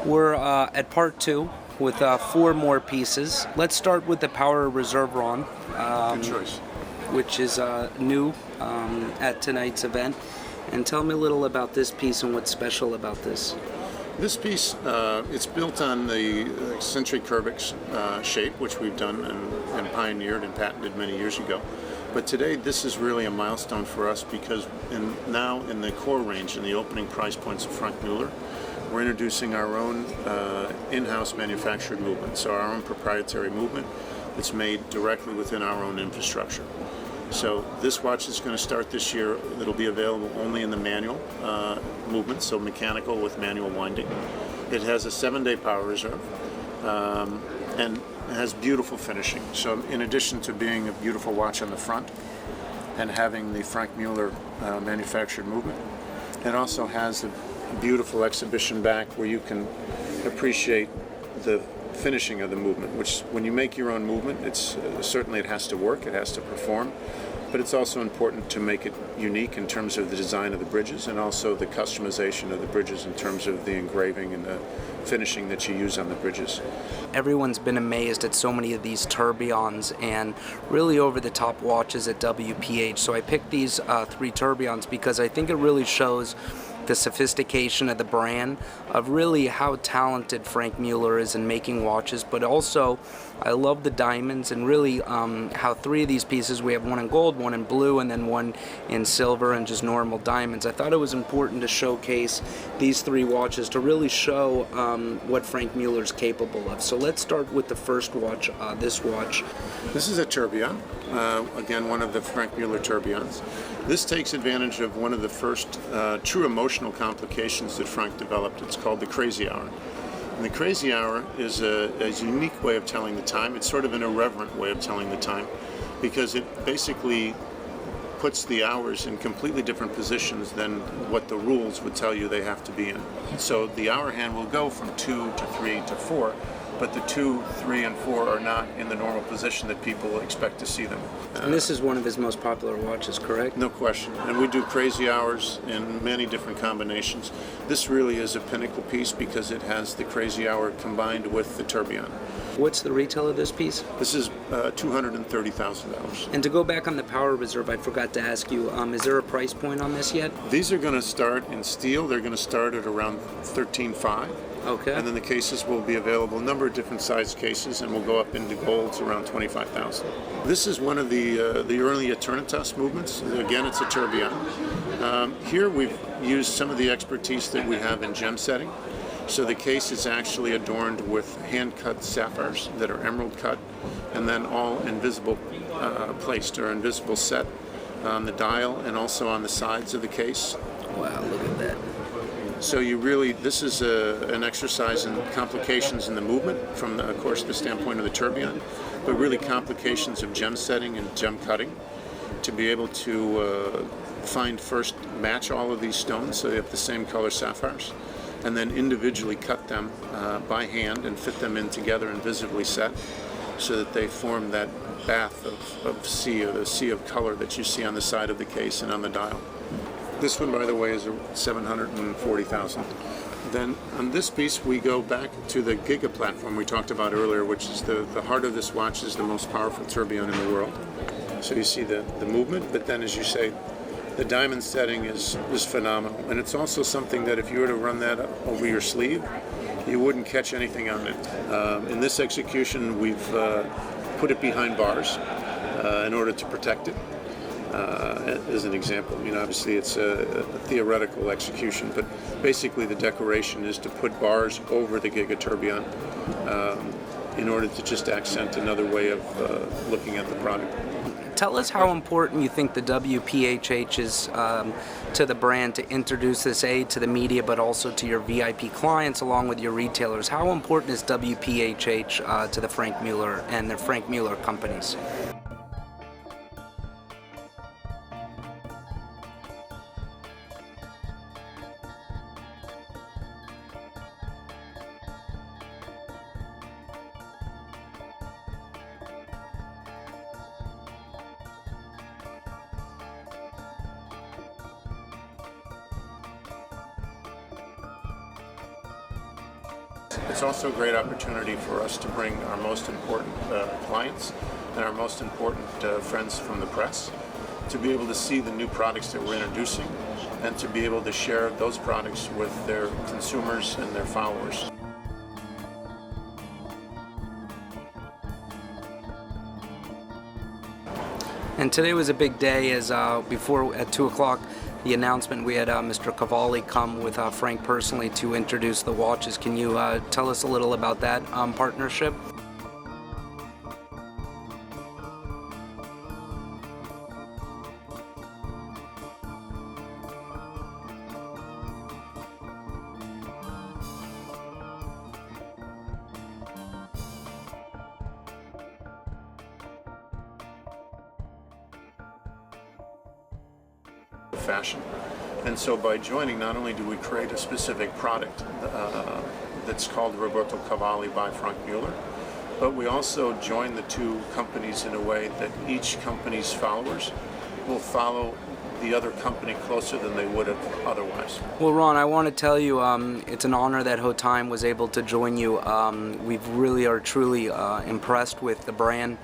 We're at part two with four more pieces. Let's start with the Power Reserve Ron, Good choice. which is new at tonight's event. And tell me a little about this piece and what's special about this. This piece, it's built on the eccentric curvix shape, which we've done and pioneered and patented many years ago. But today, this is really a milestone for us because now in the core range, in the opening price points of Franck Muller, we're introducing our own in-house manufactured movement, so our own proprietary movement that's made directly within our own infrastructure. So this watch is going to start this year. It'll be available only in the manual movement, so mechanical with manual winding. It has a 7-day power reserve and it has beautiful finishing. So in addition to being a beautiful watch on the front and having the Franck Muller manufactured movement, it also has a beautiful exhibition back where you can appreciate the finishing of the movement, which when you make your own movement, it's certainly it has to work, it has to perform, but it's also important to make it unique in terms of the design of the bridges and also the customization of the bridges in terms of the engraving and the finishing that you use on the bridges. Everyone's been amazed at so many of these tourbillons and really over-the-top watches at WPH. So I picked these three tourbillons because I think it really shows the sophistication of the brand, of really how talented Franck Muller is in making watches, but also I love the diamonds and really how three of these pieces, we have one in gold, one in blue, and then one in silver and just normal diamonds. I thought it was important to showcase these three watches to really show what Franck Muller's capable of. So let's start with the first watch, this watch. This is a tourbillon, again one of the Franck Muller tourbillons. This takes advantage of one of the first true emotional complications that Franck developed. It's called the crazy hour. And the crazy hour is a unique way of telling the time. It's sort of an irreverent way of telling the time because it basically puts the hours in completely different positions than what the rules would tell you they have to be in. So the hour hand will go from 2 to 3 to 4, but the 2, 3, and 4 are not in the normal position that people expect to see them. And this is one of his most popular watches, correct? No question. And we do crazy hours in many different combinations. This really is a pinnacle piece because it has the crazy hour combined with the tourbillon. What's the retail of this piece? This is $230,000. And to go back on the Power Reserve, I forgot to ask you, is there a price point on this yet? These are going to start in steel. They're going to start at around $13,500. Okay. And then the cases will be available, a number of different size cases, and will go up into golds around $25,000. This is one of the early Eternitas movements. Again, it's a tourbillon. Here we've used some of the expertise that we have in gem setting. So the case is actually adorned with hand-cut sapphires that are emerald cut, and then all invisible placed or invisible set on the dial and also on the sides of the case. Wow, look at that. So you really, this is an exercise in complications in the movement from, of course, the standpoint of the tourbillon, but really complications of gem setting and gem cutting to be able to match all of these stones so they have the same color sapphires, and then individually cut them by hand and fit them in together and visibly set so that they form that bath of sea, or the sea of color that you see on the side of the case and on the dial. This one, by the way, is $740,000. Then on this piece, we go back to the Giga platform we talked about earlier, which is the heart of this watch, is the most powerful tourbillon in the world. So you see the movement, but then, as you say, the diamond setting is phenomenal. And it's also something that if you were to run that over your sleeve, you wouldn't catch anything on it. In this execution, we've put it behind bars in order to protect it. As an example, obviously it's a theoretical execution, but basically the decoration is to put bars over the Giga tourbillon in order to just accent another way of looking at the product. Tell us how important you think the WPHH is to the brand to introduce this aid to the media, but also to your VIP clients along with your retailers. How important is WPHH to the Franck Muller and the Franck Muller companies? It's also a great opportunity for us to bring our most important clients and our most important friends from the press to be able to see the new products that we're introducing and to be able to share those products with their consumers and their followers. And today was a big day as before at 2 o'clock the announcement we had Mr. Cavalli come with Frank personally to introduce the watches. Can you tell us a little about that partnership? Fashion. And so by joining, not only do we create a specific product that's called Roberto Cavalli by Franck Muller, but we also join the two companies in a way that each company's followers will follow the other company closer than they would have otherwise. Well, Ron, I want to tell you it's an honor that Haute Time was able to join you. We really are truly impressed with the brand.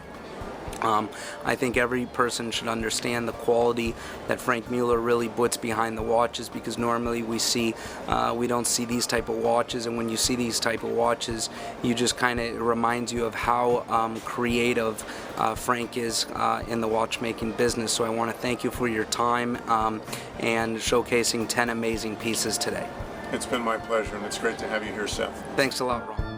I think every person should understand the quality that Franck Muller really puts behind the watches, because normally we don't see these type of watches, and when you see these type of watches, you just kind of reminds you of how creative Frank is in the watchmaking business. So I want to thank you for your time and showcasing 10 amazing pieces today. It's been my pleasure, and it's great to have you here, Seth. Thanks a lot, Ron.